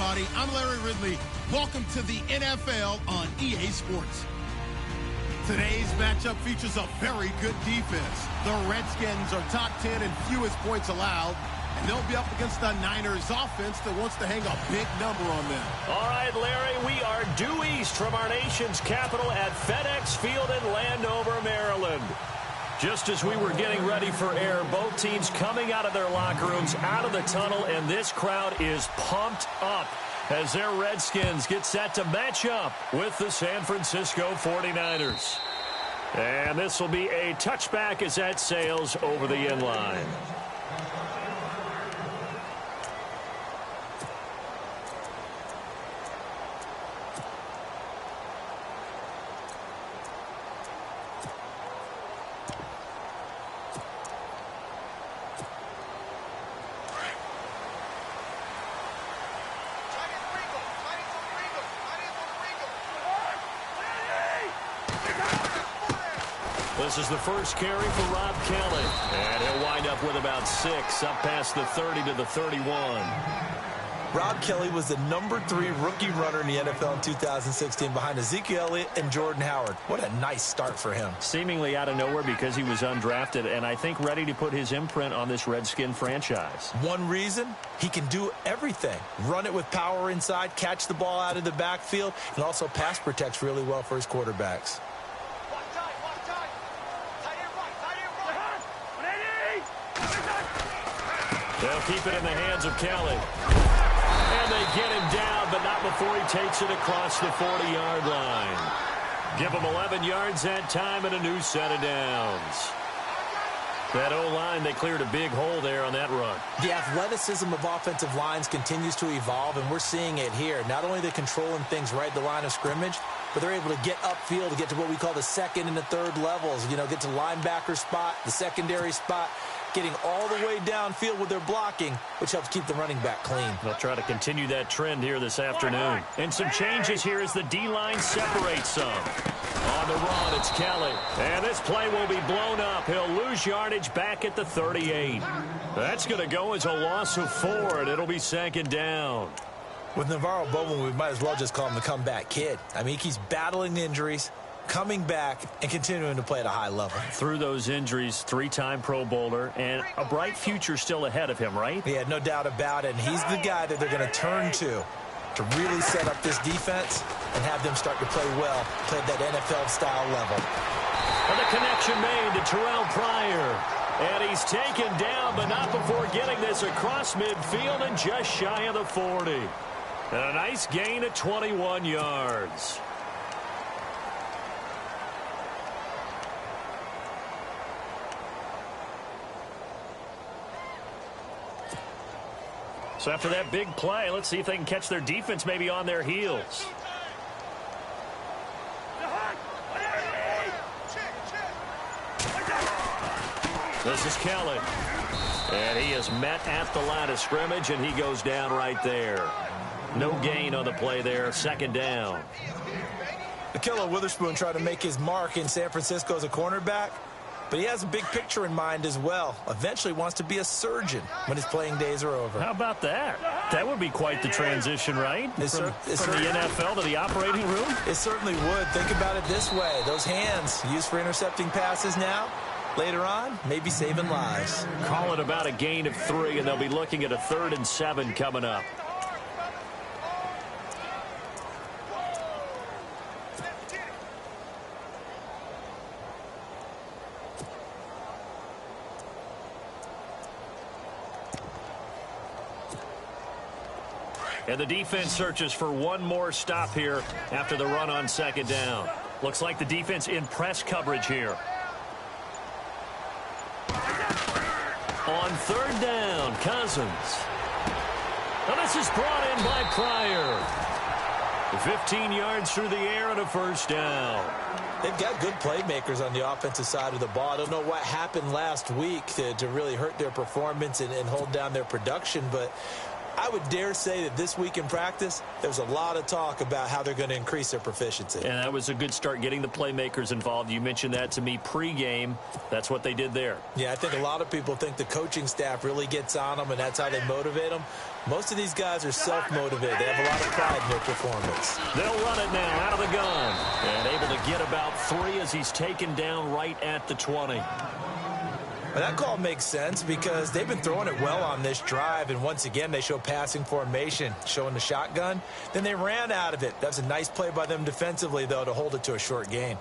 everybody. I'm Larry Ridley. Welcome to the NFL on EA Sports. Today's matchup features a very good defense. The Redskins are top 10 in fewest points allowed, and they'll be up against the Niners offense that wants to hang a big number on them. All right, Larry, we are due east from our nation's capital at FedEx Field in Landover, Maryland. Just as we were getting ready for air, both teams coming out of their locker rooms, out of the tunnel, and this crowd is pumped up as their Redskins get set to match up with the San Francisco 49ers. And this will be a touchback as that sails over the end line. This is the first carry for Rob Kelly. And he'll wind up with about 6, up past the 30 to the 31. Rob Kelly was the #3 rookie runner in the NFL in 2016 behind Ezekiel Elliott and Jordan Howard. What a nice start for him. Seemingly out of nowhere because he was undrafted, and I think ready to put his imprint on this Redskin franchise. One reason, he can do everything. Run it with power inside, catch the ball out of the backfield, and also pass protects really well for his quarterbacks. They'll keep it in the hands of Kelly. And they get him down, but not before he takes it across the 40-yard line. Give him 11 yards that time and a new set of downs. That O-line, they cleared a big hole there on that run. The athleticism of offensive lines continues to evolve, and we're seeing it here. Not only are they controlling things right at the line of scrimmage, but they're able to get upfield to get to what we call the second and the third levels. You know, get to linebacker spot, the secondary spot, getting all the way downfield with their blocking, which helps keep the running back clean. They'll try to continue that trend here this afternoon. And some changes here as the D-line separates some. On the run, it's Kelly. And this play will be blown up. He'll lose yardage back at the 38. That's going to go as a loss of 4, and it'll be second down. With Navarro Bowman, we might as well just call him the comeback kid. I mean, he keeps battling injuries, coming back, and continuing to play at a high level. Through those injuries, 3-time Pro Bowler, and a bright future still ahead of him, right? Yeah, no doubt about it. And he's the guy that they're going to turn to really set up this defense and have them start to play well, play at that NFL-style level. And the connection made to Terrell Pryor. And he's taken down, but not before getting this across midfield and just shy of the 40. And a nice gain of 21 yards. So after that big play, let's see if they can catch their defense maybe on their heels. This is Kelly. And he is met at the line of scrimmage, and he goes down right there. No gain on the play there. Second down. Ahkello Witherspoon tried to make his mark in San Francisco as a cornerback, but he has a big picture in mind as well. Eventually wants to be a surgeon when his playing days are over. How about that? That would be quite the transition, right? From the NFL to the operating room? It certainly would. Think about it this way. Those hands used for intercepting passes now, later on, maybe saving lives. Call it about a gain of 3, and they'll be looking at a 3rd and 7 coming up. And the defense searches for one more stop here after the run on second down. Looks like the defense in press coverage here. On 3rd down, Cousins. And this is brought in by Pryor. 15 yards through the air and a 1st down. They've got good playmakers on the offensive side of the ball. I don't know what happened last week to really hurt their performance and hold down their production, but I would dare say that this week in practice, there's a lot of talk about how they're going to increase their proficiency. And that was a good start getting the playmakers involved. You mentioned that to me pregame. That's what they did there. Yeah, I think a lot of people think the coaching staff really gets on them, and that's how they motivate them. Most of these guys are self-motivated. They have a lot of pride in their performance. They'll run it now out of the gun. And able to get about 3 as he's taken down right at the 20. Well, that call makes sense because they've been throwing it well on this drive, and once again they show passing formation, showing the shotgun. Then they ran out of it. That's a nice play by them defensively, though, to hold it to a short gain.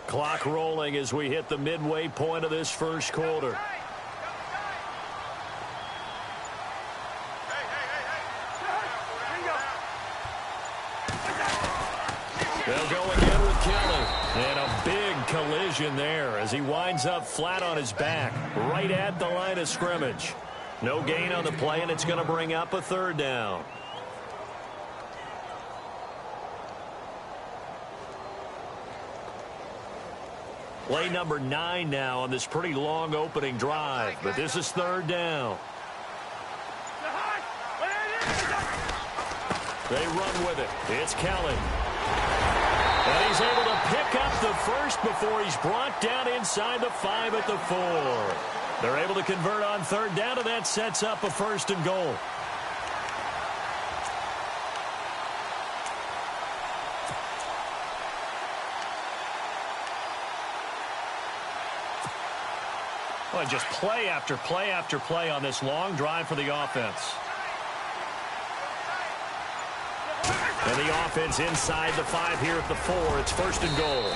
Clock rolling as we hit the midway point of this first quarter. They'll go again with Kelly. And a big collision there as he winds up flat on his back right at the line of scrimmage. No gain on the play, and it's going to bring up a 3rd down. Play number 9 now on this pretty long opening drive, but this is 3rd down. They run with it. It's Kelly. And he's able to pick up the first before he's brought down inside the 5 at the 4. They're able to convert on 3rd down, and that sets up a 1st and goal. Well, just play after play after play on this long drive for the offense. And the offense inside the 5 here at the 4. It's 1st and goal.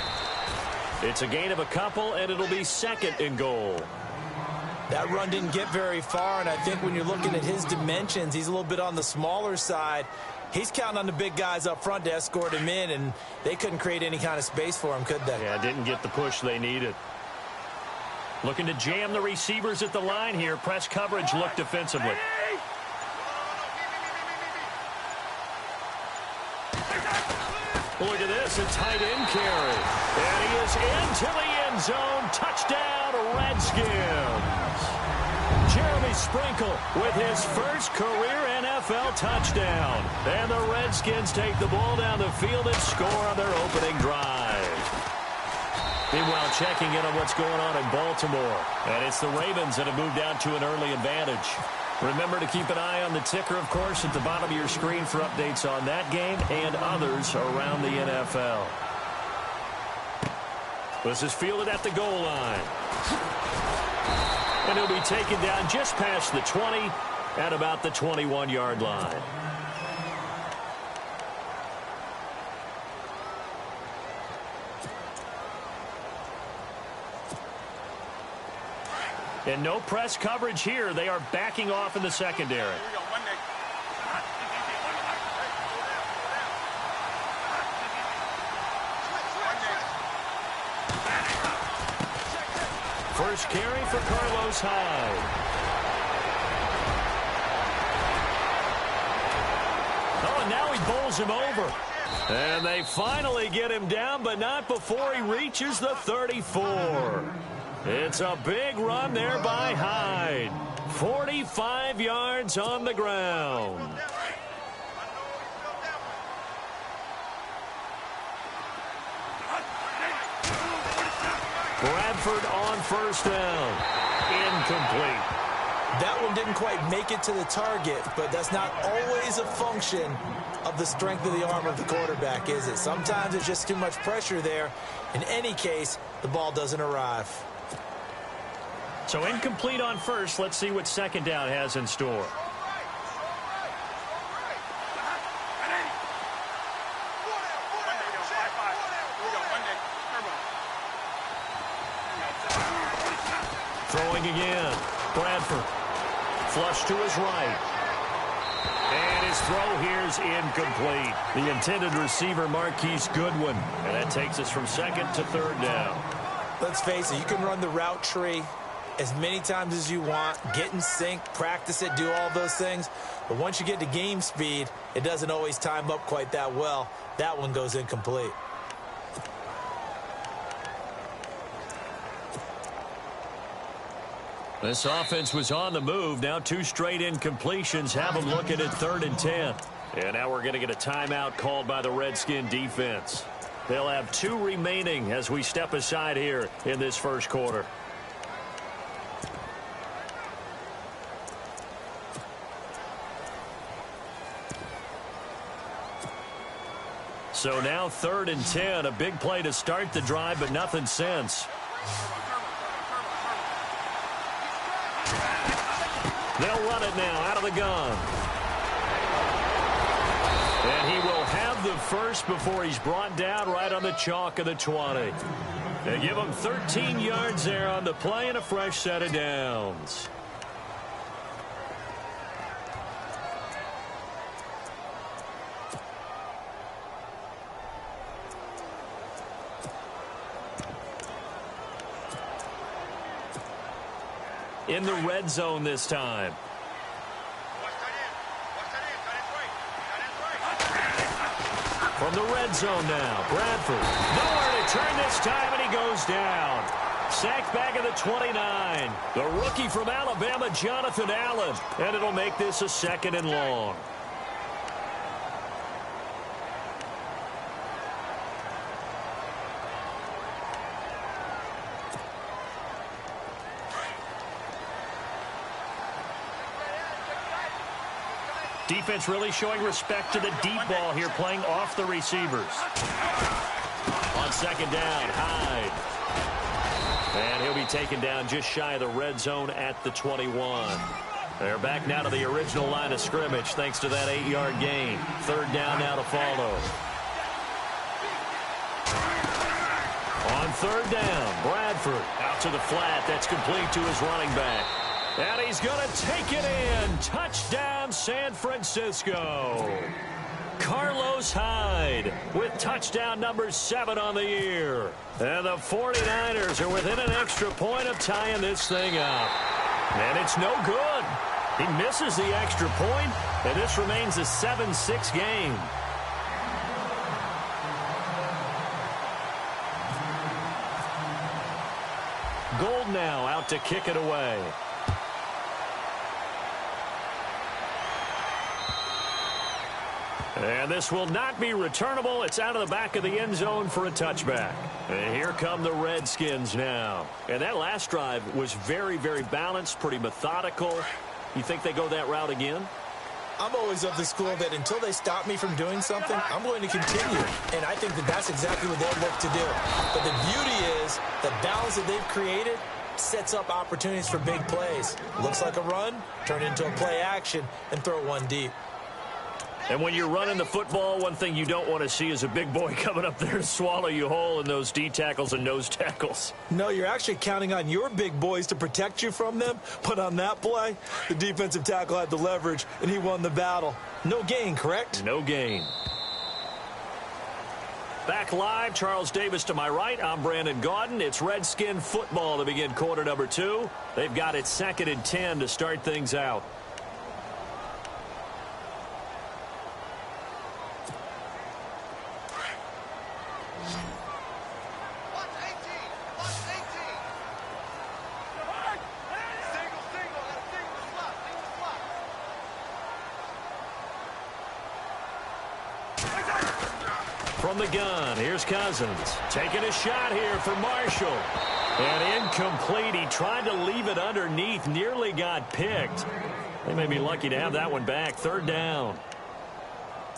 It's a gain of a couple, and it'll be 2nd and goal. That run didn't get very far, and I think when you're looking at his dimensions, he's a little bit on the smaller side. He's counting on the big guys up front to escort him in, and they couldn't create any kind of space for him, could they? Yeah, didn't get the push they needed. Looking to jam the receivers at the line here. Press coverage look defensively. Look at this, a tight end carry. And he is into the end zone. Touchdown, Redskins. Jeremy Sprinkle with his first career NFL touchdown. And the Redskins take the ball down the field and score on their opening drive. Meanwhile, checking in on what's going on in Baltimore. And it's the Ravens that have moved out to an early advantage. Remember to keep an eye on the ticker, of course, at the bottom of your screen for updates on that game and others around the NFL. This is fielded at the goal line. And he'll be taken down just past the 20 at about the 21-yard line. And no press coverage here. They are backing off in the secondary. First carry for Carlos Hyde. Oh, and now he bowls him over. And they finally get him down, but not before he reaches the 34. It's a big run there by Hyde. 45 yards on the ground. Bradford on 1st down. Incomplete. That one didn't quite make it to the target, but that's not always a function of the strength of the arm of the quarterback, is it? Sometimes there's just too much pressure there. In any case, the ball doesn't arrive. So incomplete on 1st. Let's see what 2nd down has in store. Throwing again. Bradford. Flush to his right. And his throw here is incomplete. The intended receiver, Marquise Goodwin. And that takes us from 2nd to 3rd down. Let's face it, you can run the route tree as many times as you want, get in sync, practice it, do all those things. But once you get to game speed, it doesn't always time up quite that well. That one goes incomplete. This offense was on the move. Now 2 straight incompletions have them looking at 3rd and 10. And now we're going to get a timeout called by the Redskin defense. They'll have 2 remaining as we step aside here in this first quarter. So now 3rd and 10. A big play to start the drive, but nothing since. They'll run it now out of the gun. And he will have the first before he's brought down right on the chalk of the 20. They give him 13 yards there on the play and a fresh set of downs. In the red zone this time. From the red zone now, Bradford. Nowhere to turn this time, and he goes down. Sacked back at the 29. The rookie from Alabama, Jonathan Allen. And it'll make this a 2nd and long. Defense really showing respect to the deep ball here, playing off the receivers. On 2nd down, Hyde. And he'll be taken down just shy of the red zone at the 21. They're back now to the original line of scrimmage thanks to that 8-yard gain. 3rd down now to follow. On 3rd down, Bradford out to the flat. That's complete to his running back. And he's going to take it in. Touchdown, San Francisco. Carlos Hyde with touchdown number 7 on the year. And the 49ers are within an extra point of tying this thing up. And it's no good. He misses the extra point, and this remains a 7-6 game. Gold now out to kick it away. And this will not be returnable. It's out of the back of the end zone for a touchback. And here come the Redskins now. And that last drive was very, very balanced, pretty methodical. You think they go that route again? I'm always of the school that until they stop me from doing something, I'm going to continue. And I think that that's exactly what they'll look to do. But the beauty is the balance that they've created sets up opportunities for big plays. Looks like a run, turn it into a play action, and throw one deep. And when you're running the football, one thing you don't want to see is a big boy coming up there to swallow you whole in those D tackles and nose tackles. No, you're actually counting on your big boys to protect you from them. But on that play, the defensive tackle had the leverage, and he won the battle. No gain, correct? No gain. Back live, Charles Davis to my right. I'm Brandon Gaudin. It's Redskin football to begin quarter number 2. They've got it 2nd and 10 to start things out. From the gun, here's Cousins. Taking a shot here for Marshall. And incomplete. He tried to leave it underneath. Nearly got picked. They may be lucky to have that one back. 3rd down.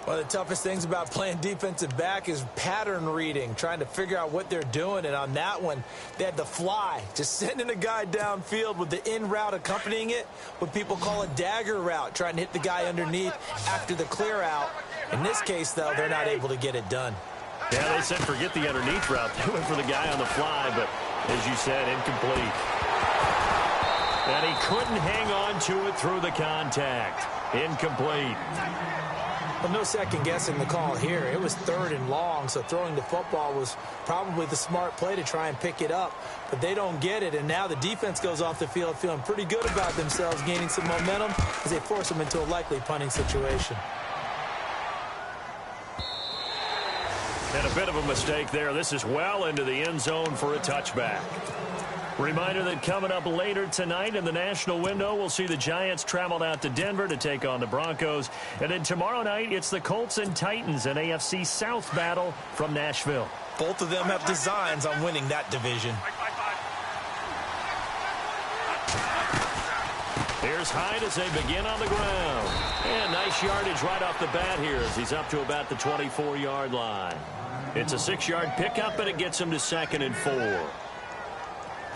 One of the toughest things about playing defensive back is pattern reading, trying to figure out what they're doing. And on that one, they had the fly, just sending a guy downfield with the in route accompanying it, what people call a dagger route, trying to hit the guy underneath after the clear out. In this case, though, they're not able to get it done. Yeah, they said forget the underneath route. They went for the guy on the fly, but as you said, incomplete. And he couldn't hang on to it through the contact. Incomplete. Well, no second guessing the call here. It was 3rd and long, so throwing the football was probably the smart play to try and pick it up. But they don't get it, and now the defense goes off the field feeling pretty good about themselves, gaining some momentum as they force them into a likely punting situation. And a bit of a mistake there. This is well into the end zone for a touchback. Reminder that coming up later tonight in the national window, we'll see the Giants travel out to Denver to take on the Broncos. And then tomorrow night, it's the Colts and Titans, an AFC South battle from Nashville. Both of them have designs on winning that division. Here's Hyde as they begin on the ground. And nice yardage right off the bat here as he's up to about the 24-yard line. It's a 6-yard pickup, and it gets him to 2nd and 4.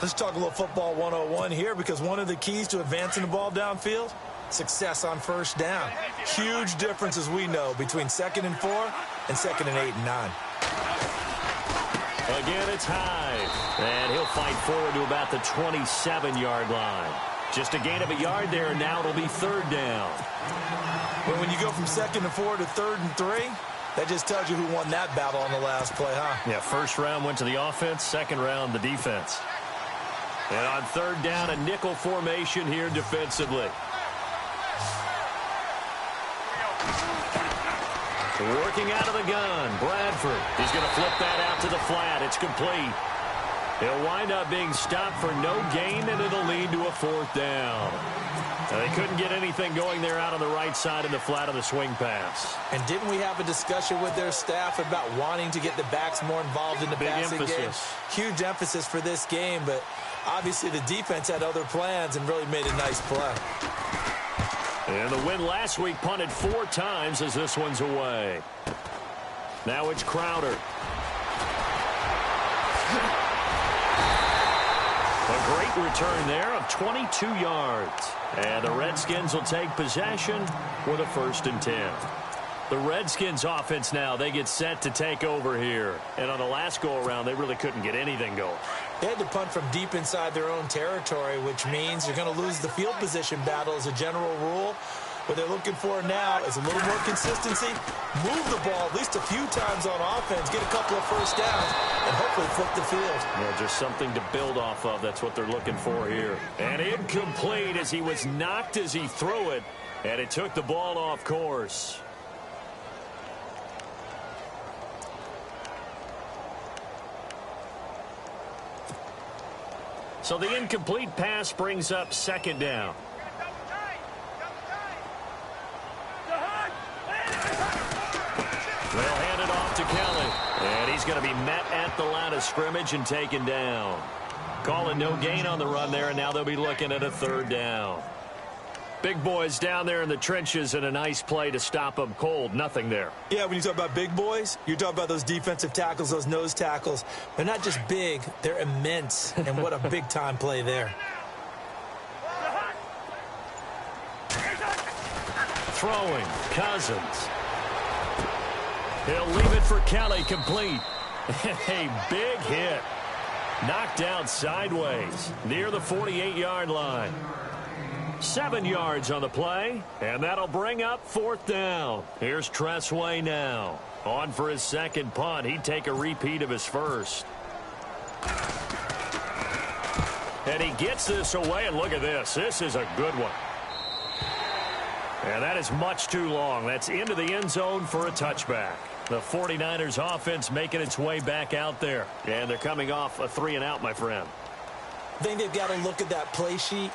Let's talk a little football 101 here, because one of the keys to advancing the ball downfield, success on first down. Huge difference, as we know, between 2nd and 4 and 2nd and 8 and 9. Again, it's Hyde. And he'll fight forward to about the 27-yard line. Just a gain of a yard there, and now it'll be 3rd down. Well, when you go from 2nd and 4 to 3rd and 3, that just tells you who won that battle on the last play, huh? Yeah, first round went to the offense, second round the defense. And on 3rd down, a nickel formation here defensively. Working out of the gun, Bradford. He's going to flip that out to the flat. It's complete. He'll wind up being stopped for no gain, and it'll lead to a 4th down. Now, they couldn't get anything going there out on the right side in the flat of the swing pass. And didn't we have a discussion with their staff about wanting to get the backs more involved in the passing game? Huge emphasis for this game, but obviously the defense had other plans and really made a nice play. And the win last week punted 4 times as this one's away. Now it's Crowder. A great return there of 22 yards. And the Redskins will take possession with a 1st and 10. The Redskins offense now, they get set to take over here. And on the last go-around, they really couldn't get anything going. They had to punt from deep inside their own territory, which means you're going to lose the field position battle as a general rule. What they're looking for now is a little more consistency, move the ball at least a few times on offense, get a couple of first downs, and hopefully flip the field. Yeah, just something to build off of. That's what they're looking for here. And incomplete as he was knocked as he threw it, and it took the ball off course. So the incomplete pass brings up 2nd down. They'll hand it off to Kelly. And he's going to be met at the line of scrimmage and taken down. Calling no gain on the run there, and now they'll be looking at a 3rd down. Big boys down there in the trenches, and a nice play to stop them cold. Nothing there. Yeah, when you talk about big boys, you're talking about those defensive tackles, those nose tackles. They're not just big, they're immense. And what a big-time play there. Throwing, Cousins. He'll leave it for Kelly, complete. A big hit. Knocked down sideways near the 48-yard line. 7 yards on the play, and that'll bring up 4th down. Here's Tressway now. On for his 2nd punt. He'd take a repeat of his 1st. And he gets this away, and look at this. This is a good one. And that is much too long. That's into the end zone for a touchback. The 49ers offense making its way back out there. And they're coming off a 3-and-out, my friend. I think they've got to look at that play sheet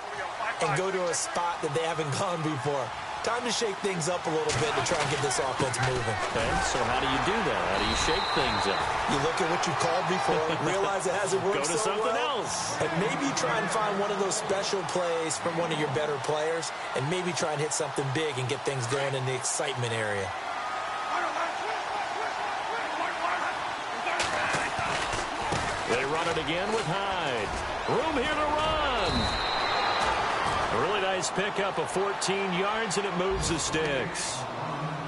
and go to a spot that they haven't gone before. Time to shake things up a little bit to try and get this offense moving. Okay, so how do you do that? How do you shake things up? You look at what you called before, realize it hasn't worked so well. Go to something else. And maybe try and find one of those special plays from one of your better players, and maybe try and hit something big and get things going in the excitement area. They run it again with Hyde. Room here to run. A really nice pickup of 14 yards, and it moves the sticks.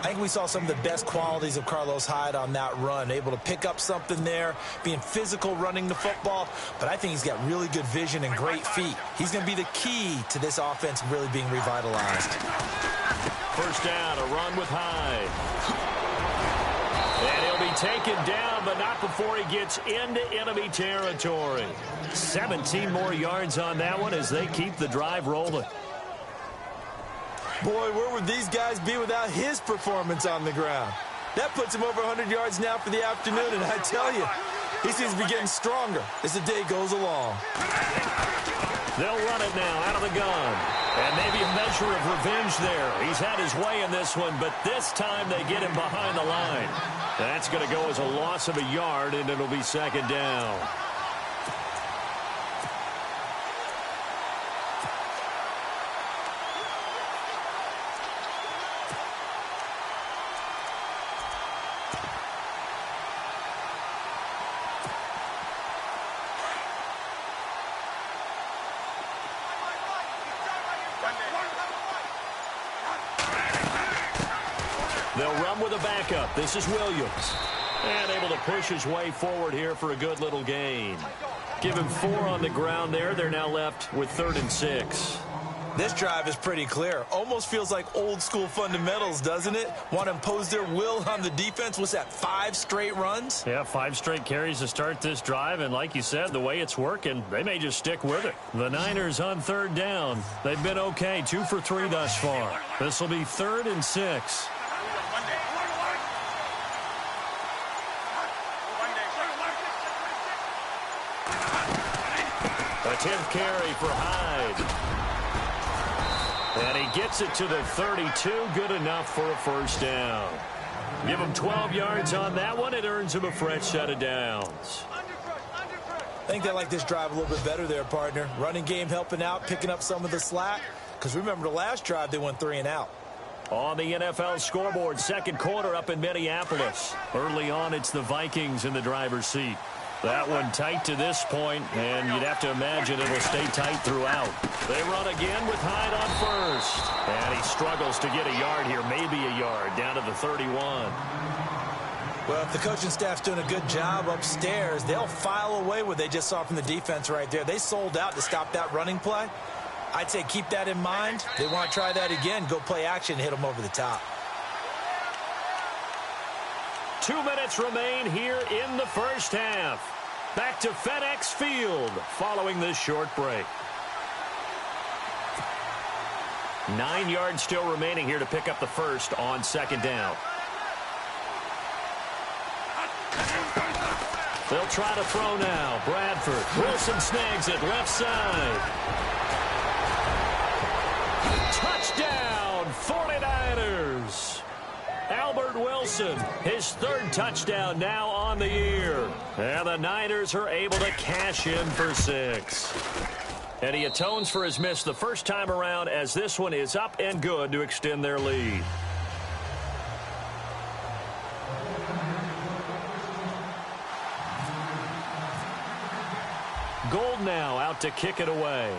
I think we saw some of the best qualities of Carlos Hyde on that run. Able to pick up something there, being physical running the football, but I think he's got really good vision and great feet. He's going to be the key to this offense really being revitalized. First down, a run with Hyde. And he'll be taken down, but not before he gets into enemy territory. 17 more yards on that one as they keep the drive rolling. Boy, where would these guys be without his performance on the ground? That puts him over 100 yards now for the afternoon, and I tell you, he seems to be getting stronger as the day goes along. They'll run it now out of the gun. And maybe a measure of revenge there. He's had his way in this one, but this time they get him behind the line. That's going to go as a loss of a yard, and it'll be second down. They'll run with a backup. This is Williams. And able to push his way forward here for a good little gain. Give him 4 on the ground there. They're now left with 3rd and 6. This drive is pretty clear. Almost feels like old school fundamentals, doesn't it? Want to impose their will on the defense. What's that, 5 straight runs? Yeah, 5 straight carries to start this drive. And like you said, the way it's working, they may just stick with it. The Niners on 3rd down. They've been okay, 2 for 3 thus far. This will be 3rd and 6. A 10th carry for Hyde. And he gets it to the 32. Good enough for a first down. Give him 12 yards on that one. It earns him a fresh set of downs. I think they like this drive a little bit better there, partner. Running game helping out, picking up some of the slack. Because remember the last drive, they went 3 and out. On the NFL scoreboard, second quarter up in Minneapolis. Early on, it's the Vikings in the driver's seat. That one tight to this point, and you'd have to imagine it'll stay tight throughout. They run again with Hyde on first. And he struggles to get a yard here, maybe a yard, down to the 31. Well, if the coaching staff's doing a good job upstairs, they'll file away what they just saw from the defense right there. They sold out to stop that running play. I'd say keep that in mind. They want to try that again, go play action, hit them over the top. 2 minutes remain here in the first half. Back to FedEx Field following this short break. 9 yards still remaining here to pick up the first on 2nd down. They'll try to throw now. Bradford. Wilson snags it left side. Touchdown, 49ers. Albert Wilson, his 3rd touchdown now on the year. And the Niners are able to cash in for 6. And he atones for his miss the first time around as this one is up and good to extend their lead. Gold now out to kick it away.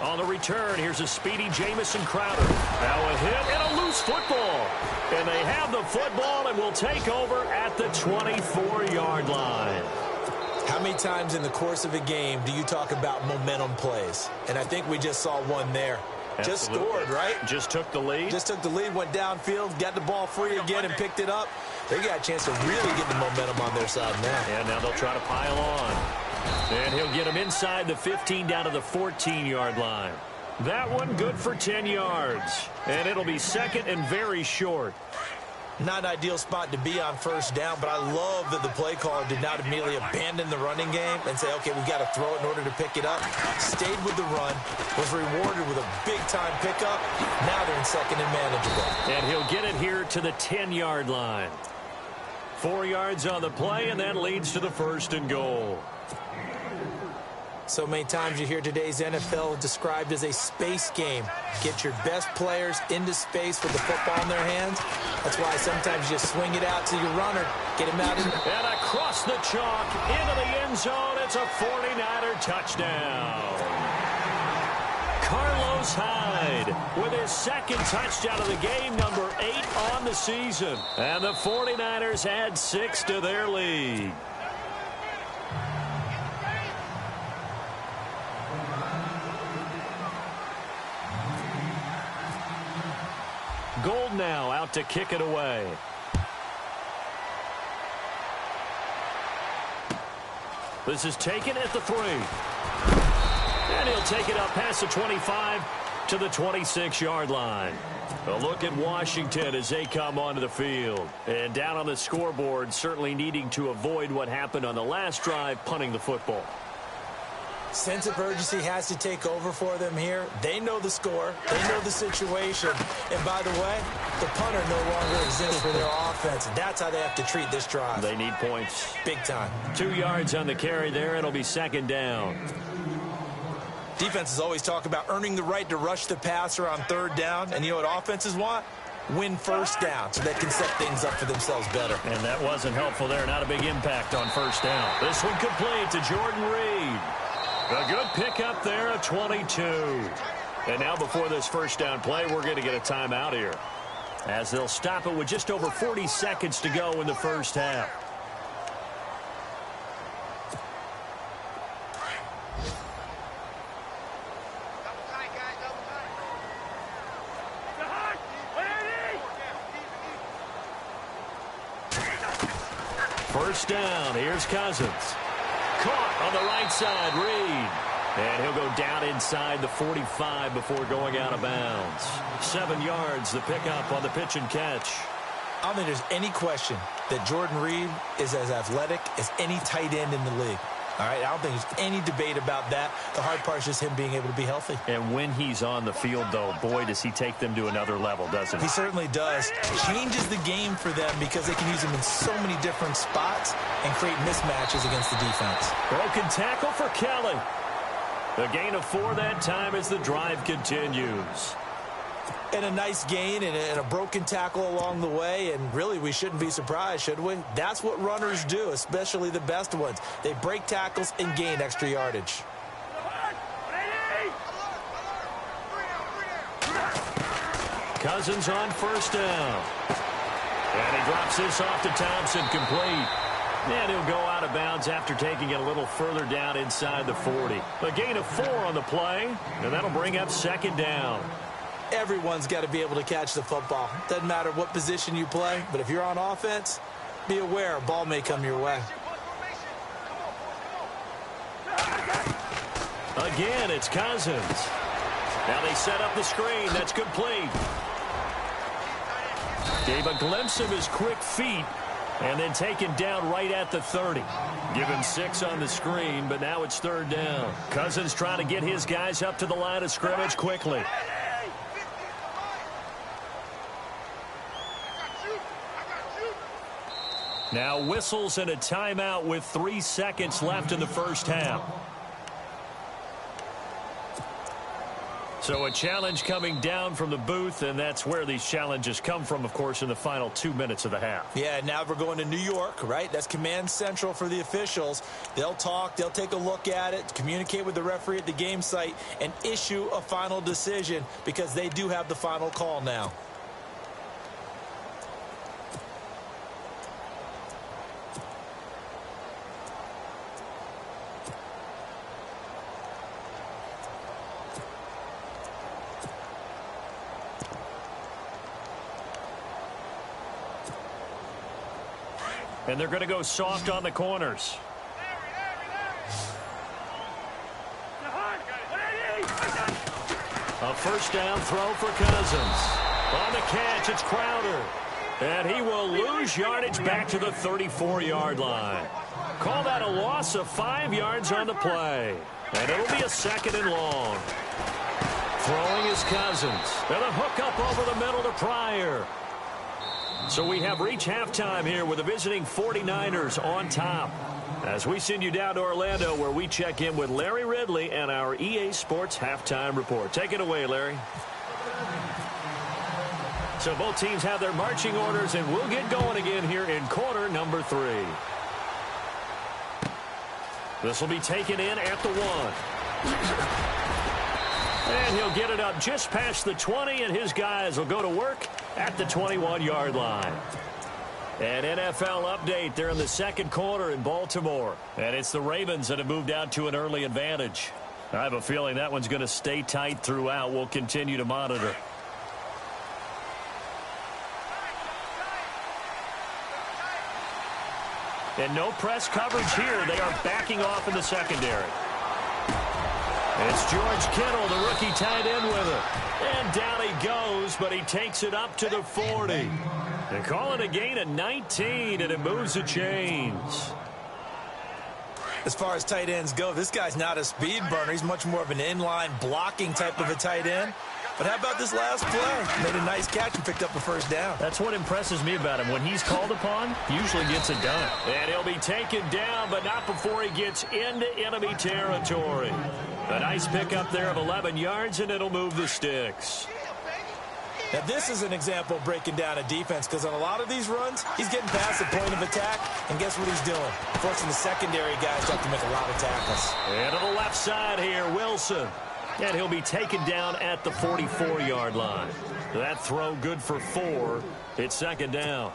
On the return, here's a speedy Jamison Crowder. Now a hit and a loose football. And they have the football and will take over at the 24-yard line. How many times in the course of a game do you talk about momentum plays? And I think we just saw one there. Absolutely. Just scored, right? Just took the lead. Just took the lead, went downfield, got the ball free again and picked it up. They got a chance to really get the momentum on their side now. And now they'll try to pile on. And he'll get him inside the 15 down to the 14-yard line. That one good for 10 yards. And it'll be 2nd and very short. Not an ideal spot to be on first down, but I love that the play caller did not immediately abandon the running game and say, okay, we've got to throw it in order to pick it up. Stayed with the run, was rewarded with a big-time pickup. Now they're in 2nd and manageable. And he'll get it here to the 10-yard line. 4 yards on the play, and that leads to the 1st and goal. So many times you hear today's NFL described as a space game. Get your best players into space with the football in their hands. That's why sometimes you just swing it out to your runner. Get him out. And across the chalk into the end zone. It's a 49er touchdown. Carlos Hyde with his 2nd touchdown of the game, number 8 on the season. And the 49ers add 6 to their lead. Gold now out to kick it away. This is taken at the 3. And he'll take it up past the 25. to the 26-yard line. A look at Washington as they come onto the field. And down on the scoreboard, certainly needing to avoid what happened on the last drive, punting the football. Sense of urgency has to take over for them here. They know the score. They know the situation. And by the way, the punter no longer exists for their offense. That's how they have to treat this drive. They need points. Big time. 2 yards on the carry there. It'll be second down. Defenses always talk about earning the right to rush the passer on third down. And you know what offenses want? Win first down so they can set things up for themselves better. And that wasn't helpful there. Not a big impact on first down. This one complete to Jordan Reed. A good pickup there at 22. And now before this first down play, we're going to get a timeout here, as they'll stop it with just over 40 seconds to go in the first half. First down. Here's Cousins. Caught on the right side, Reed. And he'll go down inside the 45 before going out of bounds. 7 yards, the pickup on the pitch and catch. I don't think there's any question that Jordan Reed is as athletic as any tight end in the league. All right, I don't think there's any debate about that. The hard part is just him being able to be healthy. And when he's on the field, though, boy, does he take them to another level, doesn't he? He certainly does. Changes the game for them because they can use him in so many different spots and create mismatches against the defense. Broken tackle for Kelly. A gain of 4 that time as the drive continues. And a nice gain and a broken tackle along the way. And really, we shouldn't be surprised, should we? That's what runners do, especially the best ones. They break tackles and gain extra yardage. Cousins on first down. And he drops this off to Thompson, complete. And he'll go out of bounds after taking it a little further down inside the 40. A gain of 4 on the play, and that'll bring up second down. Everyone's got to be able to catch the football. Doesn't matter what position you play, but if you're on offense, be aware a ball may come your way. Again, it's Cousins. Now they set up the screen. That's complete. Gave a glimpse of his quick feet, and then taken down right at the 30. Given 6 on the screen, but now it's third down. Cousins trying to get his guys up to the line of scrimmage quickly. Now whistles and a timeout with 3 seconds left in the first half. So a challenge coming down from the booth, and that's where these challenges come from, of course, in the final 2 minutes of the half. Yeah, now we're going to New York, right? That's command central for the officials. They'll talk, they'll take a look at it, communicate with the referee at the game site, and issue a final decision because they do have the final call now. And they're going to go soft on the corners. A first down throw for Cousins. On the catch, it's Crowder. And he will lose yardage back to the 34-yard line. Call that a loss of 5 yards on the play. And it'll be a second and long. Throwing is Cousins. And a hook up over the middle to Pryor. So we have reached halftime here with the visiting 49ers on top. As we send you down to Orlando, where we check in with Larry Ridley and our EA Sports Halftime Report. Take it away, Larry. So both teams have their marching orders, and we'll get going again here in quarter number 3. This will be taken in at the 1. And he'll get it up just past the 20, and his guys will go to work at the 21-yard line. An NFL update there in the second quarter in Baltimore. And it's the Ravens that have moved out to an early advantage. I have a feeling that one's going to stay tight throughout. We'll continue to monitor. And no press coverage here. They are backing off in the secondary. It's George Kittle, the rookie tight end with it. And down he goes, but he takes it up to the 40. They call it a gain of 19, and it moves the chains. As far as tight ends go, this guy's not a speed burner. He's much more of an inline blocking type of a tight end. But how about this last play? Made a nice catch and picked up a first down. That's what impresses me about him. When he's called upon, he usually gets it done. And he'll be taken down, but not before he gets into enemy territory. A nice pickup there of 11 yards, and it'll move the sticks. Now, this is an example of breaking down a defense, because on a lot of these runs, he's getting past the point of attack, and guess what he's doing? Forcing the secondary guys to have to make a lot of tackles. And to the left side here, Wilson. And he'll be taken down at the 44-yard line. That throw good for 4. It's second down.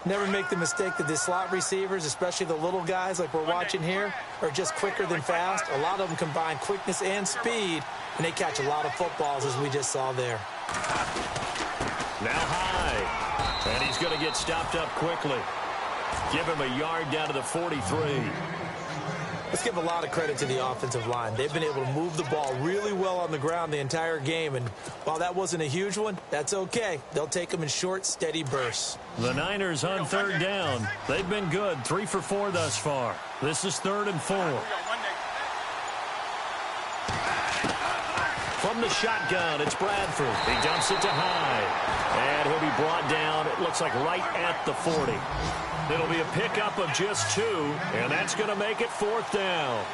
Never make the mistake that the slot receivers, especially the little guys like we're watching here, are just quicker than fast. A lot of them combine quickness and speed, and they catch a lot of footballs, as we just saw there. Now high. And he's going to get stopped up quickly. Give him a yard down to the 43. Let's give a lot of credit to the offensive line. They've been able to move the ball really well on the ground the entire game, and while that wasn't a huge one, that's okay. They'll take them in short, steady bursts. The Niners on third down. They've been good, 3 for 4 thus far. This is 3rd and 4. From the shotgun, it's Bradford. He dumps it to High, and he'll be brought down, it looks like right at the 40. It'll be a pickup of just 2, and that's going to make it 4th down.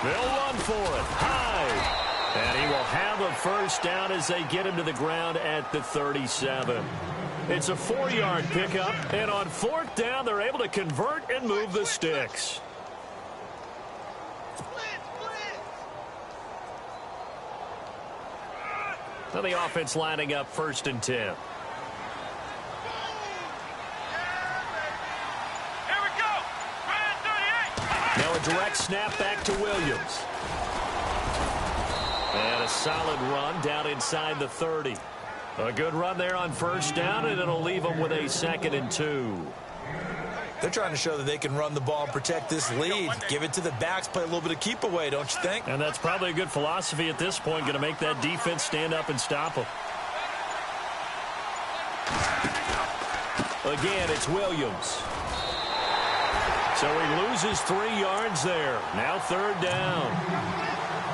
They'll run for it. High. And he will have a first down as they get him to the ground at the 37. It's a 4-yard pickup, and on 4th down, they're able to convert and move the sticks. Now the offense lining up 1st and 10. Here we go. Now a direct snap back to Williams. And a solid run down inside the 30. A good run there on 1st down, and it'll leave them with a 2nd and 2. They're trying to show that they can run the ball and protect this lead. Give it to the backs, play a little bit of keep away, don't you think? And that's probably a good philosophy at this point, going to make that defense stand up and stop them. Again, it's Williams. So he loses 3 yards there. Now 3rd down.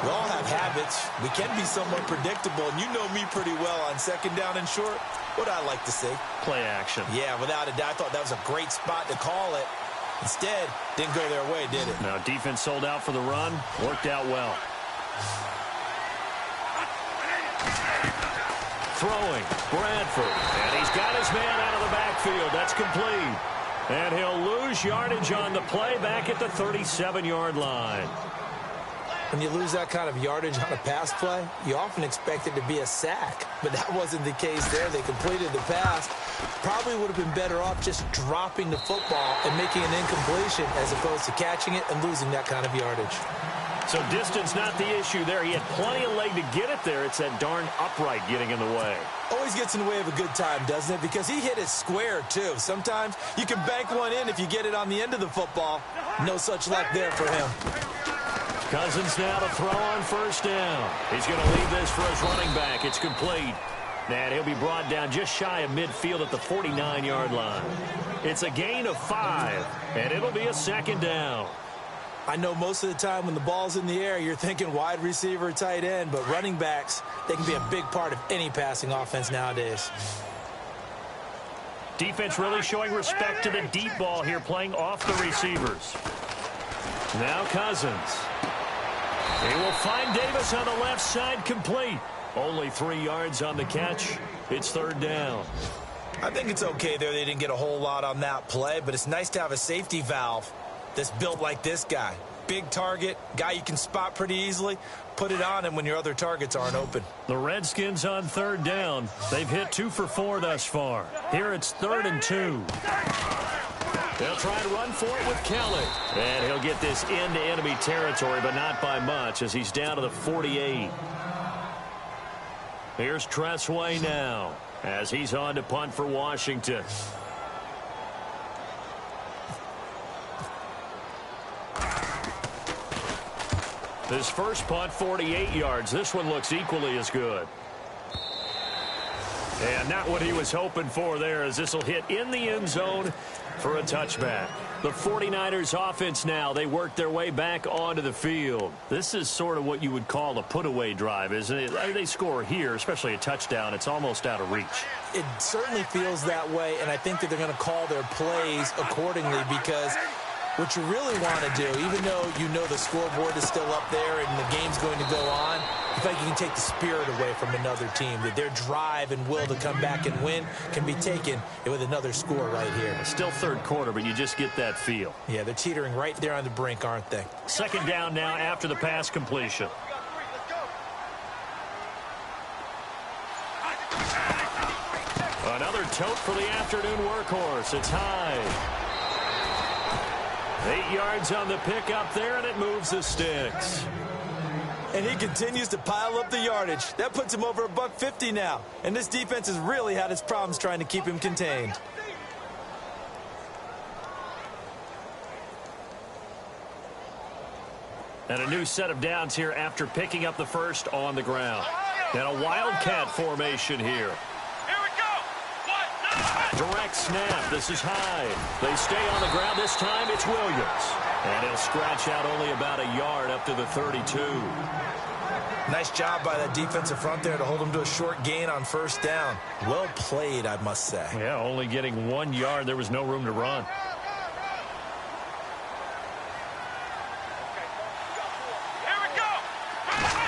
We all have habits. We can be somewhat predictable, and you know me pretty well on 2nd down and short. What I like to see? Play action. Yeah, without a doubt. I thought that was a great spot to call it. Instead, didn't go their way, did it? Now, defense sold out for the run. Worked out well. Throwing, Bradford. And he's got his man out of the backfield. That's complete. And he'll lose yardage on the play back at the 37-yard line. When you lose that kind of yardage on a pass play, you often expect it to be a sack. But that wasn't the case there. They completed the pass. Probably would have been better off just dropping the football and making an incompletion as opposed to catching it and losing that kind of yardage. So distance not the issue there. He had plenty of leg to get it there. It's that darn upright getting in the way. Always gets in the way of a good time, doesn't it? Because he hit it square, too. Sometimes you can bank one in if you get it on the end of the football. No such luck there for him. Cousins now to throw on 1st down. He's going to leave this for his running back. It's complete. And he'll be brought down just shy of midfield at the 49-yard line. It's a gain of 5, and it'll be a 2nd down. I know most of the time when the ball's in the air, you're thinking wide receiver, tight end, but running backs, they can be a big part of any passing offense nowadays. Defense really showing respect to the deep ball here, playing off the receivers. Now Cousins. He will find Davis on the left side, complete. Only 3 yards on the catch. It's 3rd down. I think it's okay there. They didn't get a whole lot on that play, but it's nice to have a safety valve that's built like this guy. Big target, guy you can spot pretty easily. Put it on him when your other targets aren't open. The Redskins on 3rd down. They've hit 2 for 4 thus far. Here it's 3rd and 2. They'll try and run for it with Kelly. And he'll get this into enemy territory, but not by much as he's down to the 48. Here's Tressway now. as he's on to punt for Washington. His first punt, 48 yards. This one looks equally as good. And not what he was hoping for there, as this will hit in the end zone for a touchback. The 49ers offense now, they work their way back onto the field. This is sort of what you would call a put-away drive, isn't it? They score here, especially a touchdown. It's almost out of reach. It certainly feels that way, and I think that they're going to call their plays accordingly, because what you really want to do, even though you know the scoreboard is still up there and the game's going to go on, I feel like you can take the spirit away from another team, that their drive and will to come back and win can be taken with another score right here. It's still third quarter, but you just get that feel. Yeah, they're teetering right there on the brink, aren't they? Second down now after the pass completion. Another tote for the afternoon workhorse. It's high. 8 yards on the pickup there, and it moves the sticks. And he continues to pile up the yardage. That puts him over $150 now. And this defense has really had its problems trying to keep him contained. And a new set of downs here after picking up the first on the ground. And a wildcat formation here. Direct snap. This is high. They stay on the ground. This time it's Williams. And he'll scratch out only about a yard up to the 32. Nice job by that defensive front there to hold him to a short gain on first down. Well played, I must say. Yeah, only getting 1 yard. There was no room to run.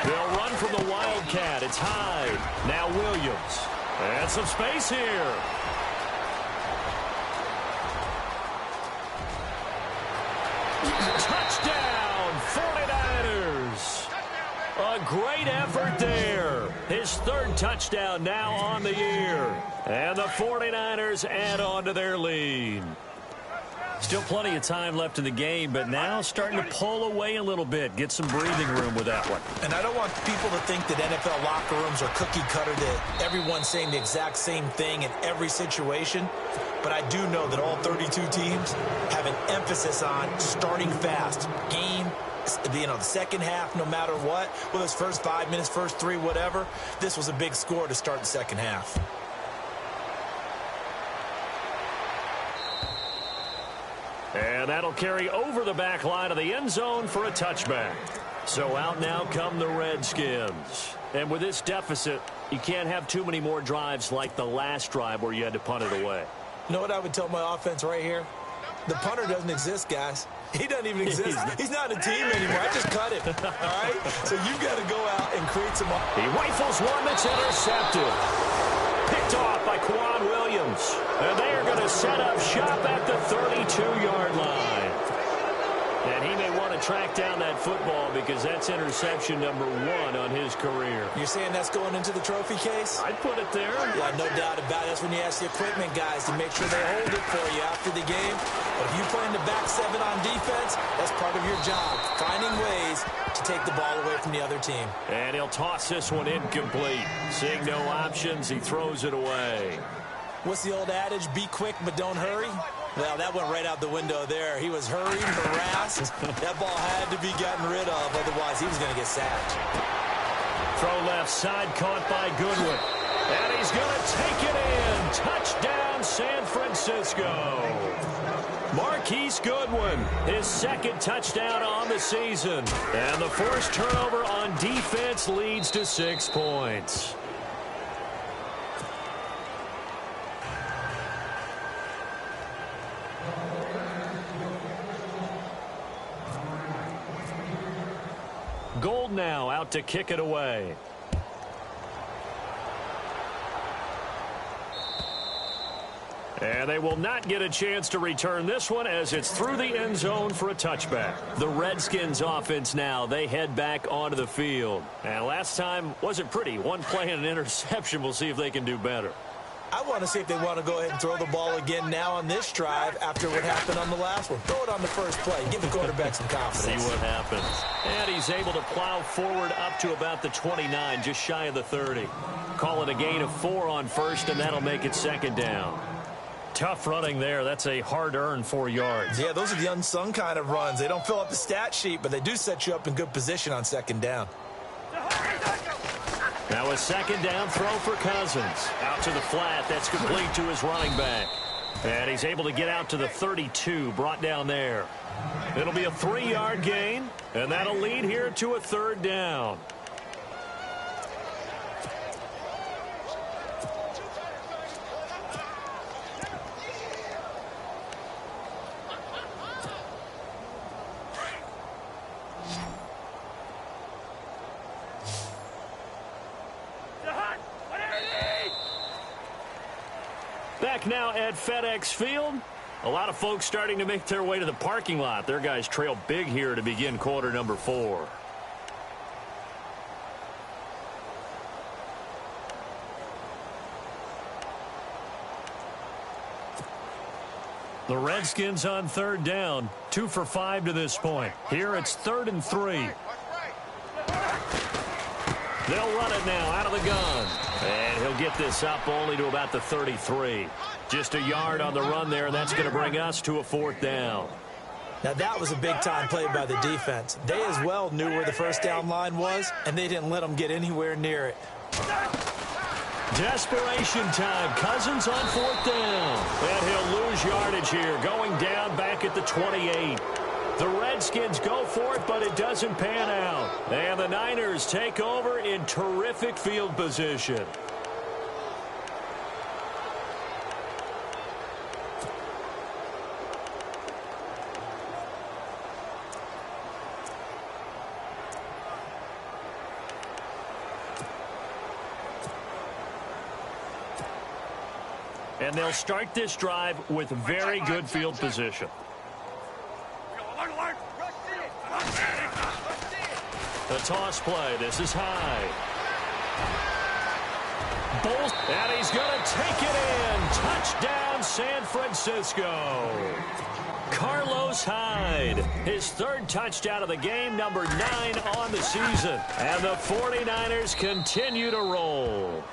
They'll run from the wildcat. It's Hyde. Now Williams. And some space here. Touchdown, 49ers. A great effort there. His third touchdown now on the year. And the 49ers add on to their lead. Still plenty of time left in the game, but now starting to pull away a little bit. Get some breathing room with that one. And I don't want people to think that NFL locker rooms are cookie cutter, that everyone's saying the exact same thing in every situation. But I do know that all 32 teams have an emphasis on starting fast. Game, the second half, no matter what, whether it's first 5 minutes, first 3, whatever, this was a big score to start the second half. And that'll carry over the back line of the end zone for a touchback. So out now come the Redskins. And with this deficit, you can't have too many more drives like the last drive where you had to punt it away. You know what I would tell my offense right here? The punter doesn't exist, guys. He doesn't even exist. He's not a team anymore. I just cut him. All right? So you've got to go out and create some... He rifles one that's intercepted. Picked off by Quan Williams. And they are going to set up shop at the 32-yard line. And he may want to track down that football because that's interception number 1 on his career. You're saying that's going into the trophy case? I'd put it there. Yeah, no doubt about it. That's when you ask the equipment guys to make sure they hold it for you after the game. But if you play in the back 7 on defense, that's part of your job, finding ways to take the ball away from the other team. And he'll toss this one incomplete. Seeing no options, he throws it away. What's the old adage? Be quick, but don't hurry. Well, that went right out the window there. He was hurried, harassed. That ball had to be gotten rid of, otherwise he was going to get sacked. Throw left side, caught by Goodwin. And he's going to take it in. Touchdown, San Francisco. Marquise Goodwin, his second touchdown on the season. And the forced turnover on defense leads to 6 points. Gold now out to kick it away. And they will not get a chance to return this one as it's through the end zone for a touchback. The Redskins offense now, they head back onto the field. And last time wasn't pretty. One play and an interception. We'll see if they can do better. I want to see if they want to go ahead and throw the ball again now on this drive after what happened on the last one. Throw it on the first play. Give the quarterback some confidence. See what happens. And he's able to plow forward up to about the 29, just shy of the 30. Call it a gain of 4 on first, and that'll make it second down. Tough running there. That's a hard-earned 4 yards. Yeah, those are the unsung kind of runs. They don't fill up the stat sheet, but they do set you up in good position on second down. Now a second down throw for Cousins. Out to the flat. That's complete to his running back. And he's able to get out to the 32, brought down there. It'll be a 3-yard gain, and that'll lead here to a third down. Back now at FedEx Field. A lot of folks starting to make their way to the parking lot. Their guys trail big here to begin quarter number 4. The Redskins on third down. 2 for 5 to this point. Here it's 3rd and 3. They'll run it now out of the gun. And he'll get this up only to about the 33. Just a yard on the run there, and that's going to bring us to a 4th down. Now, that was a big-time play by the defense. They as well knew where the first down line was, and they didn't let them get anywhere near it. Desperation time. Cousins on 4th down. And he'll lose yardage here, going down back at the 28. The Redskins go for it, but it doesn't pan out. And the Niners take over in terrific field position. And they'll start this drive with very good field position. The toss play. This is high. Bulls, and he's going to take it in. Touchdown, San Francisco. Carlos Hyde, his 3rd touchdown of the game, number 9 on the season. And the 49ers continue to roll.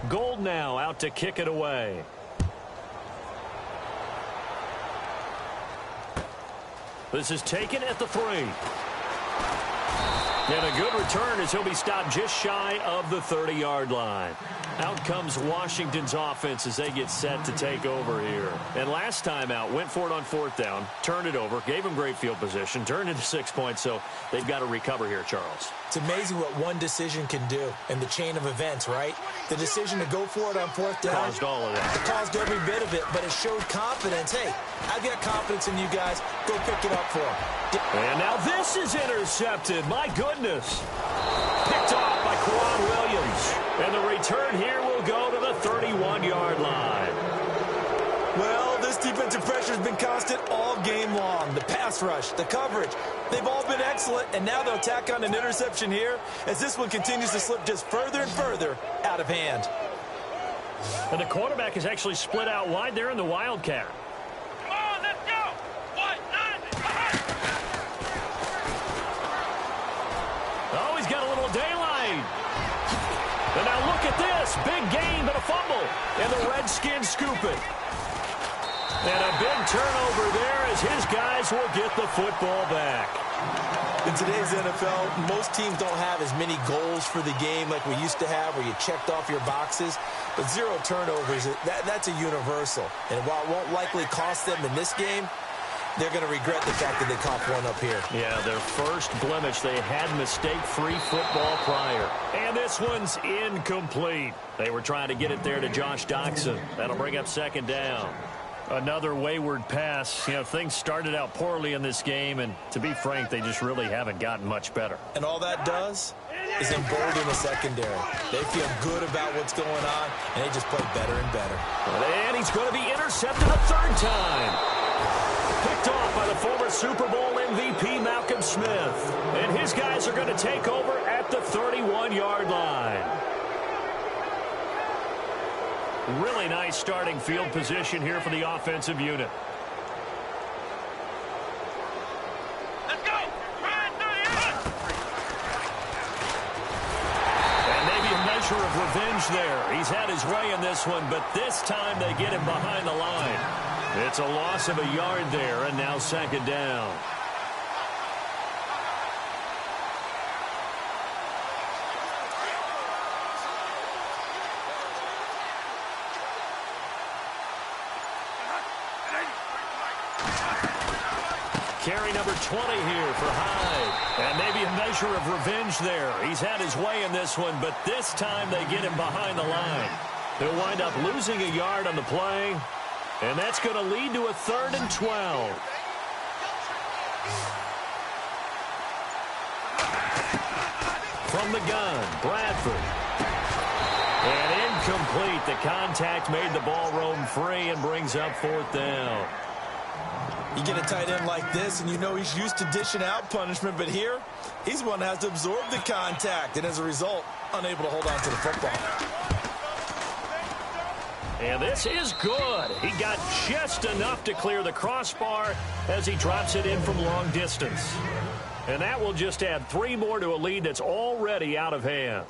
Gold now out to kick it away. This is taken at the 3. And a good return as he'll be stopped just shy of the 30-yard line. Out comes Washington's offense as they get set to take over here. And last time out, went for it on 4th down, turned it over, gave them great field position, turned into 6 points, so they've got to recover here, Charles. It's amazing what one decision can do in the chain of events, right? The decision to go for it on 4th down caused all of that. It caused every bit of it, but it showed confidence. Hey, I've got confidence in you guys. Go pick it up for them. And now this is intercepted. My goodness. Picked off by Quan Williams. And the return here will go to the 31-yard line. Well, this defensive pressure has been constant all game long. The pass rush, the coverage, they've all been excellent, and now they'll tack on an interception here as this one continues to slip just further and further out of hand. And the quarterback is actually split out wide there in the Wildcat. Come on, let's go! 1-9! Oh, he's got a little daylight. And now look at this. Big gain, but a fumble. And the Redskins scoop it. And a big turnover there as his guys will get the football back. In today's NFL, most teams don't have as many goals for the game like we used to have where you checked off your boxes. But 0 turnovers, that's a universal. And while it won't likely cost them in this game, they're going to regret the fact that they coughed one up here. Yeah, their first blemish. They had mistake-free football prior. And this one's incomplete. They were trying to get it there to Josh Doxson. That'll bring up second down. Another wayward pass. You know, things started out poorly in this game, and to be frank, they just really haven't gotten much better. And all that does is embolden the secondary. They feel good about what's going on, and they just play better and better. And he's going to be intercepted a 3rd time. Picked off by the former Super Bowl MVP Malcolm Smith. And his guys are going to take over at the 31-yard line. Really nice starting field position here for the offensive unit. Let's go. And maybe a measure of revenge there. He's had his way in this one, but this time they get him behind the line. It's a loss of a yard there, and now second down. Carry number 20 here for Hyde. And maybe a measure of revenge there. He's had his way in this one, but this time they get him behind the line. He'll wind up losing a yard on the play. And that's going to lead to a 3rd and 12. From the gun, Bradford. And incomplete. The contact made the ball roam free and brings up 4th down. You get a tight end like this, and you know he's used to dishing out punishment, but here, he's one that has to absorb the contact, and as a result, unable to hold on to the football. And this is good. He got just enough to clear the crossbar as he drops it in from long distance. And that will just add 3 more to a lead that's already out of hand.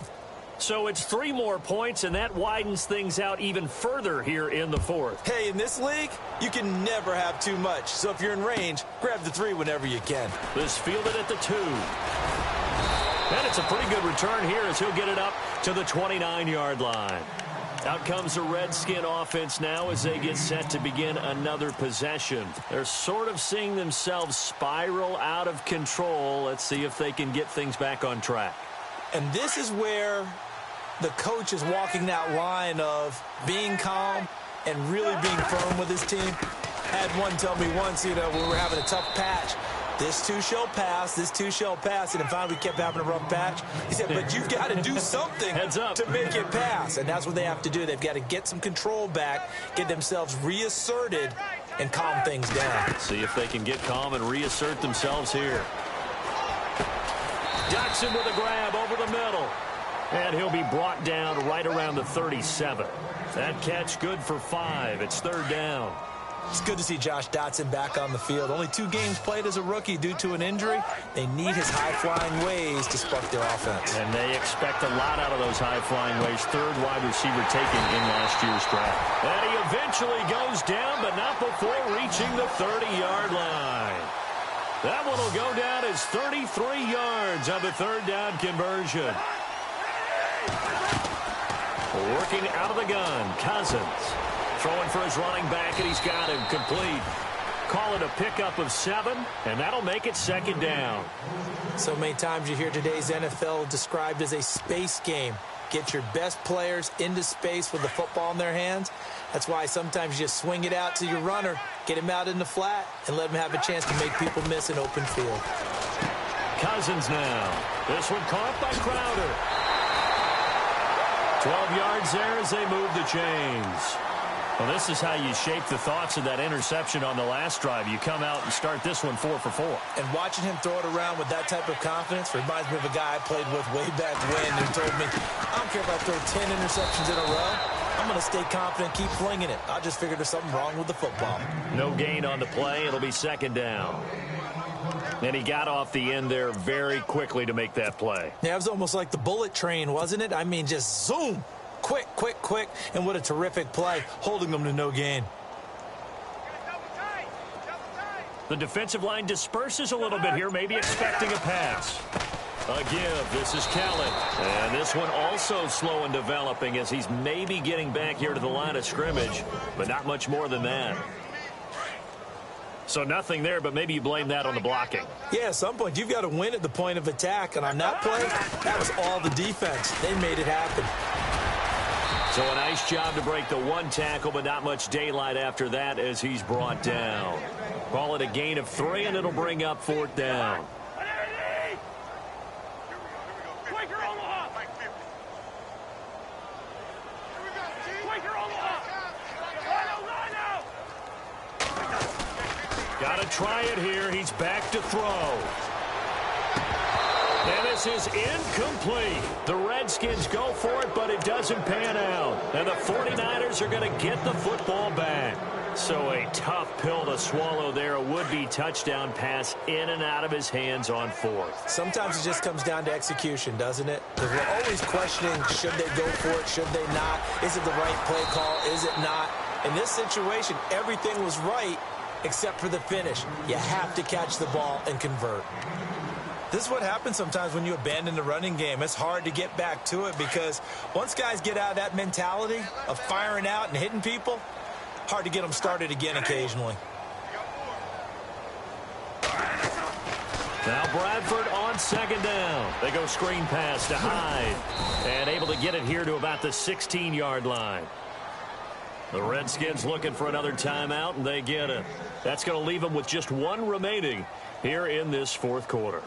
So it's 3 more points, and that widens things out even further here in the 4th. Hey, in this league, you can never have too much. So if you're in range, grab the 3 whenever you can. This fielded at the 2. And it's a pretty good return here as he'll get it up to the 29-yard line. Out comes the Redskin offense now as they get set to begin another possession. They're sort of seeing themselves spiral out of control. Let's see if they can get things back on track. And this is where the coach is walking that line of being calm and really being firm with his team. Had one tell me once, when we were having a tough patch, this too shall pass, this too shall pass. And finally we kept having a rough patch. He said, but you've got to do something to make it pass. And that's what they have to do. They've got to get some control back, get themselves reasserted, and calm things down. See if they can get calm and reassert themselves here. Dotson with a grab over the middle. And he'll be brought down right around the 37. That catch good for 5. It's 3rd down. It's good to see Josh Dotson back on the field. Only 2 games played as a rookie due to an injury. They need his high-flying ways to spark their offense. And they expect a lot out of those high-flying ways. 3rd wide receiver taken in last year's draft. And he eventually goes down, but not before reaching the 30-yard line. That one will go down as 33 yards on the 3rd down conversion. Working out of the gun, Cousins. Throwing for his running back, and he's got him complete. Call it a pickup of 7, and that'll make it 2nd down. So many times you hear today's NFL described as a space game. Get your best players into space with the football in their hands. That's why sometimes you just swing it out to your runner, get him out in the flat, and let him have a chance to make people miss an open field. Cousins now. This one caught by Crowder. 12 yards there as they move the chains. Well, this is how you shape the thoughts of that interception on the last drive. You come out and start this one 4 for 4. And watching him throw it around with that type of confidence reminds me of a guy I played with way back when who told me, I don't care if I throw 10 interceptions in a row. I'm going to stay confident, keep flinging it. I just figured there's something wrong with the football. No gain on the play. It'll be 2nd down. And he got off the end there very quickly to make that play. Yeah, it was almost like the bullet train, wasn't it? I mean, just zoom. Quick, quick, quick. And what a terrific play, holding them to no gain. The defensive line disperses a little bit here, maybe expecting a pass. A give. This is Kellen. And this one also slow in developing as he's maybe getting back here to the line of scrimmage, but not much more than that. So nothing there, but maybe you blame that on the blocking. Yeah, at some point you've got to win at the point of attack. And on that play, that was all the defense. They made it happen. So a nice job to break the 1 tackle, but not much daylight after that as he's brought down. Call it a gain of 3, and it'll bring up 4th down. Got to try it here. He's back to throw. And this is incomplete. The Redskins go for it, but it doesn't pan out. And the 49ers are going to get the football back. So a tough pill to swallow there. A would-be touchdown pass in and out of his hands on fourth. Sometimes it just comes down to execution, doesn't it? Because we're always questioning, should they go for it, should they not? Is it the right play call, is it not? In this situation, everything was right except for the finish. You have to catch the ball and convert. This is what happens sometimes when you abandon the running game. It's hard to get back to it because once guys get out of that mentality of firing out and hitting people, hard to get them started again occasionally. Now Bradford on second down. They go screen pass to Hyde. And able to get it here to about the 16-yard line. The Redskins looking for another timeout, and they get it. That's going to leave them with just one remaining here in this fourth quarter.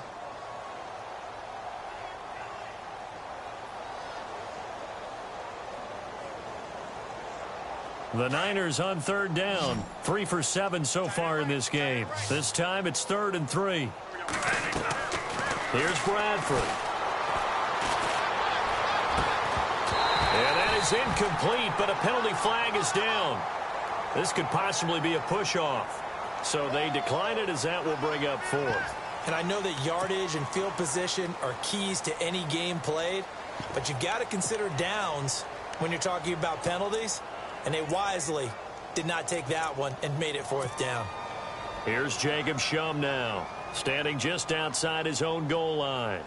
The Niners on third down. 3 for 7 so far in this game. This time it's 3rd and 3. Here's Bradford. And that is incomplete, but a penalty flag is down. This could possibly be a push-off. So they decline it as that will bring up fourth. And I know that yardage and field position are keys to any game played, but you got to consider downs when you're talking about penalties. And they wisely did not take that one and made it 4th down. Here's Jacob Shum now, standing just outside his own goal line.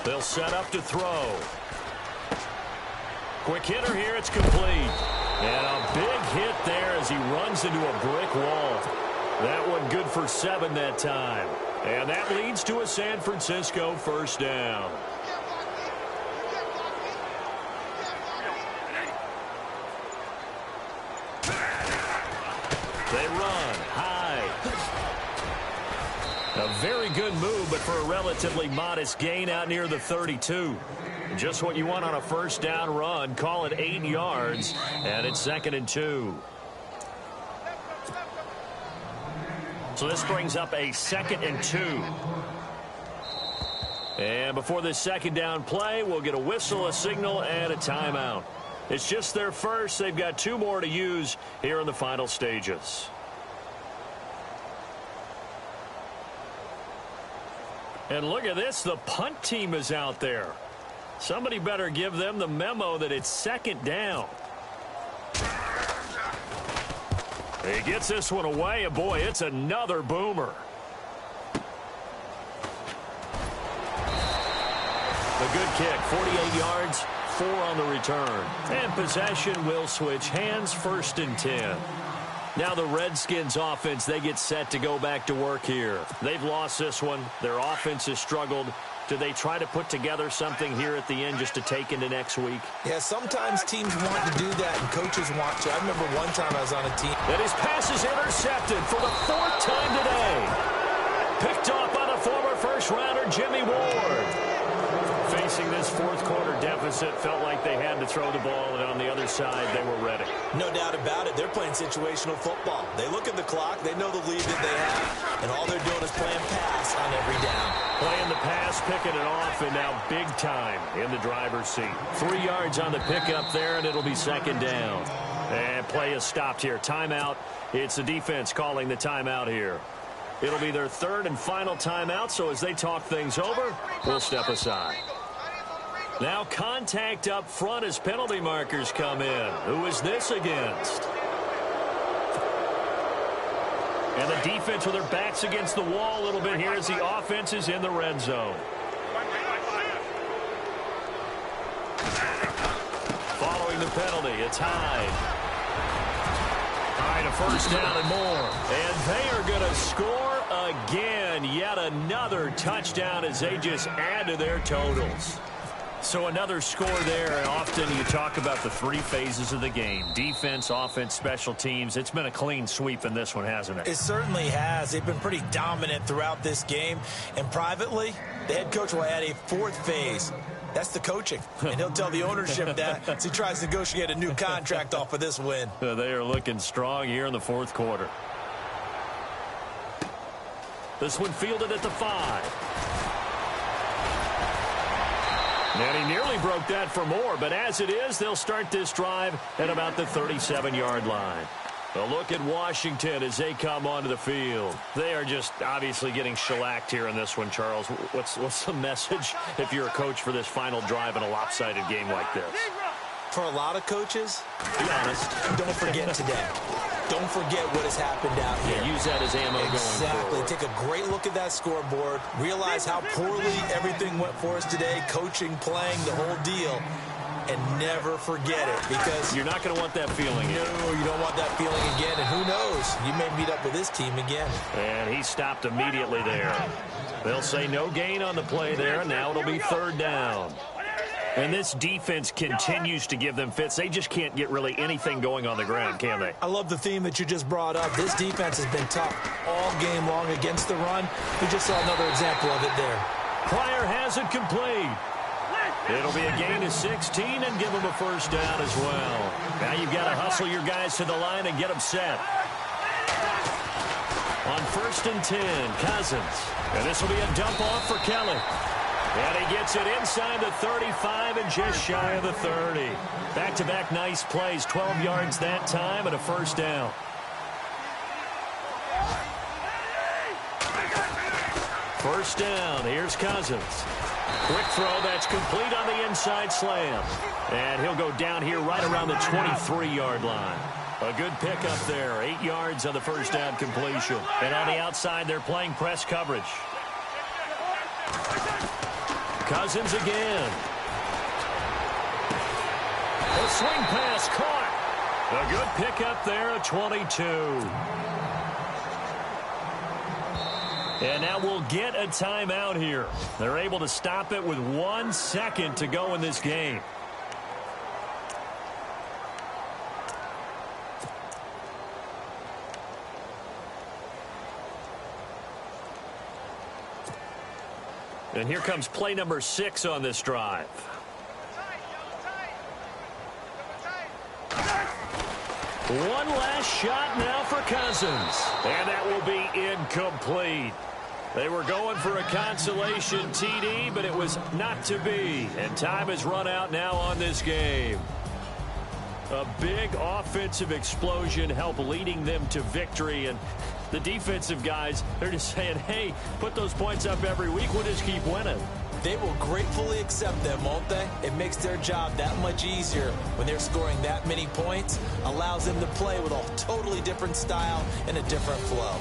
They'll set up to throw. Quick hitter here, it's complete. And a big hit there as he runs into a brick wall. That one good for 7 that time. And that leads to a San Francisco 1st down. They run high. A very good move, but for a relatively modest gain out near the 32. Just what you want on a 1st down run. Call it 8 yards, and it's 2nd and 2. So this brings up a 2nd and 2. And before this 2nd down play, we'll get a whistle, a signal, and a timeout. It's just their first. They've got 2 more to use here in the final stages. And look at this. The punt team is out there. Somebody better give them the memo that it's 2nd down. He gets this one away, and boy, it's another boomer. A good kick, 48 yards, 4 on the return. And possession will switch hands, 1st and 10. Now the Redskins offense, they get set to go back to work here. They've lost this one. Their offense has struggled. Do they try to put together something here at the end just to take into next week? Yeah, sometimes teams want to do that and coaches want to. I remember one time I was on a team. And his pass is intercepted for the 4th time today. Picked off by the former first-rounder Jimmy Ward. Facing this 4th quarter deficit, felt like they had to throw the ball, and on the other side, they were ready. No doubt about it. They're playing situational football. They look at the clock. They know the lead that they have, and all they're doing is playing pass on every down. Playing the pass, picking it off, and now big time in the driver's seat. 3 yards on the pickup there, and it'll be 2nd down. And play is stopped here. Timeout. It's the defense calling the timeout here. It'll be their 3rd and final timeout, so as they talk things over, we'll step aside. Now contact up front as penalty markers come in. Who is this against? And the defense with their backs against the wall a little bit here as the offense is in the red zone. Following the penalty, it's Hyde. Hyde, a 1st down and more. And they are going to score again. Yet another touchdown as they just add to their totals. So another score there, and often you talk about the 3 phases of the game. Defense, offense, special teams. It's been a clean sweep in this one, hasn't it? It certainly has. They've been pretty dominant throughout this game. And privately, the head coach will add a 4th phase. That's the coaching. And he'll tell the ownership that as he tries to negotiate a new contract off of this win. They are looking strong here in the fourth quarter. This one fielded at the 5. And he nearly broke that for more, but as it is, they'll start this drive at about the 37-yard line. A look at Washington as they come onto the field. They are just obviously getting shellacked here in this one, Charles. What's the message if you're a coach for this final drive in a lopsided game like this? For a lot of coaches, be honest, don't forget today. Don't forget what has happened out here. Yeah, use that as ammo going forward. Exactly. Take a great look at that scoreboard. Realize how poorly everything went for us today. Coaching, playing, the whole deal. And never forget it, because you're not going to want that feeling. No, you don't want that feeling again. And who knows? You may meet up with this team again. And he stopped immediately there. They'll say no gain on the play there. Now it'll be 3rd down. And this defense continues to give them fits. They just can't get really anything going on the ground, can they? I love the theme that you just brought up. This defense has been tough all game long against the run. We just saw another example of it there. Pryor has it complete. It'll be a gain of 16 and give them a 1st down as well. Now you've got to hustle your guys to the line and get them set. On 1st and 10, Cousins. And this will be a dump off for Kelly. And he gets it inside the 35 and just shy of the 30. Back-to-back nice plays, 12 yards that time and a 1st down. First down, here's Cousins. Quick throw, that's complete on the inside slam. And he'll go down here right around the 23-yard line. A good pickup there, 8 yards on the 1st down completion. And on the outside, they're playing press coverage. Cousins again. A swing pass caught. A good pickup there at 22. And now we'll get a timeout here. They're able to stop it with 1 second to go in this game. And here comes play number 6 on this drive. One last shot now for Cousins. And that will be incomplete. They were going for a consolation TD, but it was not to be. And time has run out now on this game. A big offensive explosion helped leading them to victory. And the defensive guys, they're just saying, hey, put those points up every week. We'll just keep winning. They will gratefully accept them, won't they? It makes their job that much easier when they're scoring that many points. Allows them to play with a totally different style and a different flow.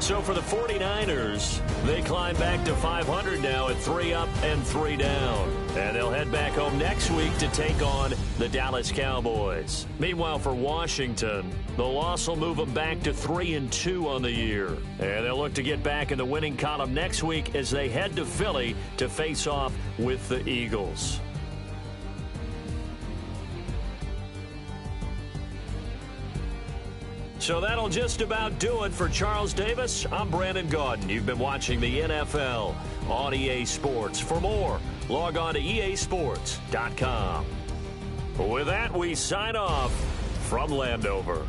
So for the 49ers, they climb back to 500 now at 3 up and 3 down. And they'll head back home next week to take on the Dallas Cowboys. Meanwhile, for Washington, the loss will move them back to 3-2 on the year. And they'll look to get back in the winning column next week as they head to Philly to face off with the Eagles. So that'll just about do it for Charles Davis. I'm Brandon Gaudin. You've been watching the NFL on EA Sports. For more, log on to easports.com. With that, we sign off from Landover.